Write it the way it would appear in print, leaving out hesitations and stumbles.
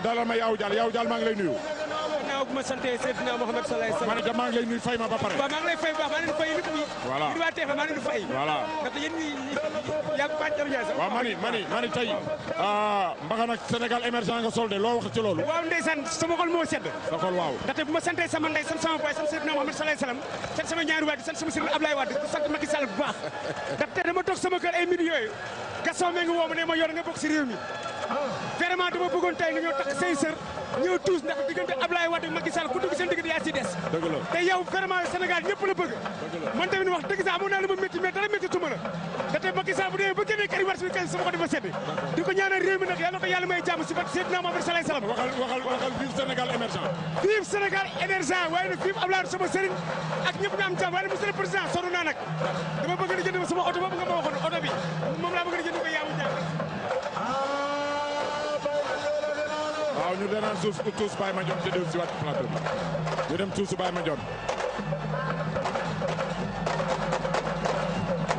dalal ma Yaw Dial maa ngi lay nuyu. ginnaaw bu ma santee Seydina Mohamed sallallahu alayhi wasallam. maa ngi lay nuyu fay ma ba pare. waaw maa ngi lay fay bu baax maa ngi leen di fay nit ñi. voilà di waa TFM maa ngi leen di fay. voilà ndaxte yéen ñi yàgg Pape Diop Ndiaye sax. waaw mani tey mbaxana Sénégal émergent nga sol de loo wax ci loolu. waaw ndeysaan sama xol moo sedd. sa xol waaw. ndaxte bu ma santee sama ndey sant sama baay sant Seydina Mohamed sallallahu alayhi wasallam sant sama ñaari waay di sant sama sëriñ Ablaye Wade di sant Macky Sall bu baax ndaxte dama toog sama kër ay minutes yooyu Gaston mi ngi woo ma ne ma yor nga bokk si réew mi vraiment dama bëggoon tey nga ñëw takk say sër ñëw tuus ndax diggante Ablaye Wade ak Macky Sall ku dugg seen diggante yaa si des. dëgg la te yow vraiment Sénégal ñëpp la bëgg. man tamit wax dëgg sax amoon naa lu ma métti mais dara métti tuma la ndaxte Macky Sall bu demee ba génnee Karim Wade kay sama ko dafa sedd di ko ñaanal réew mi nag yàlla ko yàlla may jàmm si bat Seydina Mohamed sallallahu alayhi wasallam. waxal vive Sénégal émergent. vive Sénégal émergent waaye nag vive Ablaye sama sëriñ ak ñëpp ñu am jàmm waaye nag monsieur le président sonn naa nag dama bëgg di jënd sama oto boobu nga ma waxoon oto bi moom laa bëgg di jënd ko yaamu jàmm. waaw ñu danaan tuus Baye Mandione te dellu si waat plateau bi ñu dem tuus Baye Mandione